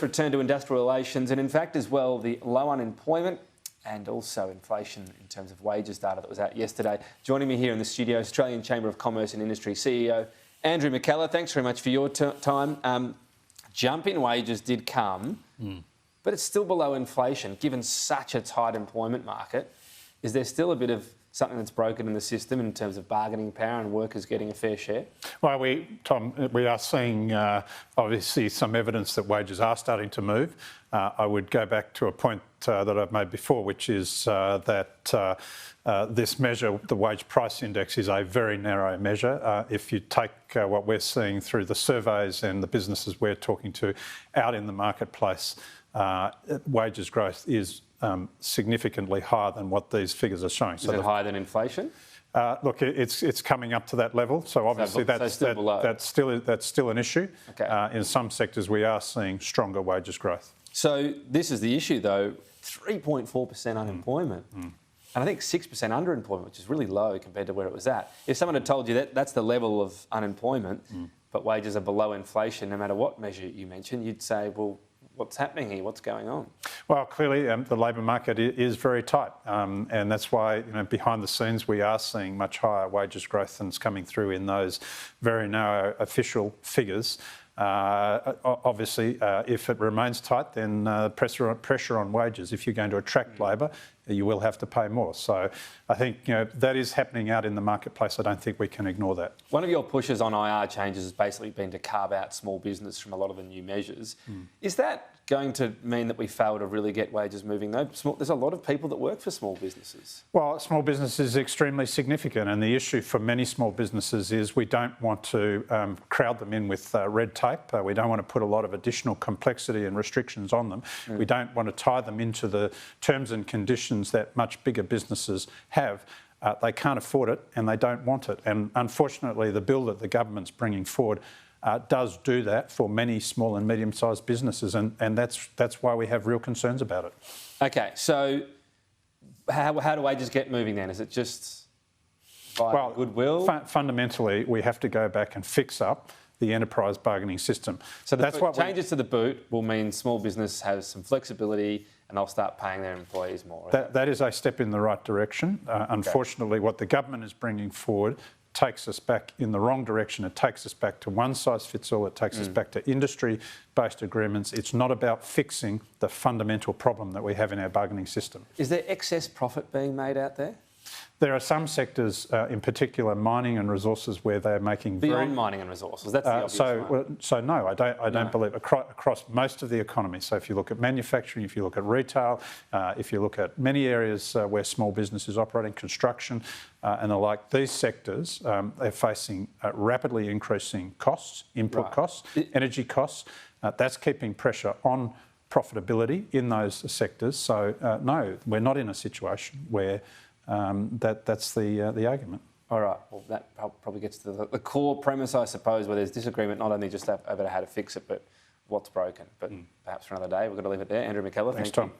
Return to industrial relations and in fact as well the low unemployment and also inflation in terms of wages data that was out yesterday. Joining me here in the studio, Australian Chamber of Commerce and Industry CEO Andrew McKellar. Thanks very much for your time. Jump in wages did come, but it's still below inflation given such a tight employment market. Is there still a bit of something that's broken in the system in terms of bargaining power and workers getting a fair share? Well, Tom, we are seeing obviously some evidence that wages are starting to move. I would go back to a point that I've made before, which is that this measure, the wage price index, is a very narrow measure. If you take what we're seeing through the surveys and the businesses we're talking to out in the marketplace, wages growth is significantly higher than what these figures are showing. Is it higher than inflation? Look, it's coming up to that level, so obviously that's still an issue. Okay. In some sectors, we are seeing stronger wages growth. So this is the issue, though: 3.4% unemployment, and I think 6% underemployment, which is really low compared to where it was at. If someone had told you that that's the level of unemployment, but wages are below inflation, no matter what measure you mention, you'd say, well, what's happening here? What's going on? Well, clearly the labour market is very tight, and that's why behind the scenes we are seeing much higher wages growth than's coming through in those very narrow official figures. Obviously, if it remains tight, then pressure on wages. If you're going to attract labour, you will have to pay more. So I think that is happening out in the marketplace. I don't think we can ignore that. One of your pushes on IR changes has basically been to carve out small business from a lot of the new measures. Is that going to mean that we fail to really get wages moving, though? There's a lot of people that work for small businesses. Well, small business is extremely significant, and the issue for many small businesses is we don't want to crowd them in with red tape. We don't want to put a lot of additional complexity and restrictions on them. We don't want to tie them into the terms and conditions that much bigger businesses have. They can't afford it and they don't want it. And unfortunately, the bill that the government's bringing forward does do that for many small and medium-sized businesses, and that's why we have real concerns about it. Okay, so how do wages get moving then? Is it just by goodwill? Fundamentally, we have to go back and fix up the enterprise bargaining system. So changes to the boot will mean small business has some flexibility and they'll start paying their employees more. That is a step in the right direction. Unfortunately, what the government is bringing forward takes us back in the wrong direction. It takes us back to one size fits all. It takes us back to industry-based agreements. It's not about fixing the fundamental problem that we have in our bargaining system. Is there excess profit being made out there? There are some sectors, in particular mining and resources, where they're making beyond mining and resources. That's the obvious one. So no, I don't believe across most of the economy. So if you look at manufacturing, if you look at retail, if you look at many areas where small business is operating, construction and the like, these sectors are facing rapidly increasing costs, input costs, energy costs. That's keeping pressure on profitability in those sectors. So no, we're not in a situation where that's the argument. All right. Well, that probably gets to the core premise, I suppose, where there's disagreement not only just over how to fix it, but what's broken. But perhaps for another day, we've got to leave it there. Andrew McKellar, Thanks, Tom.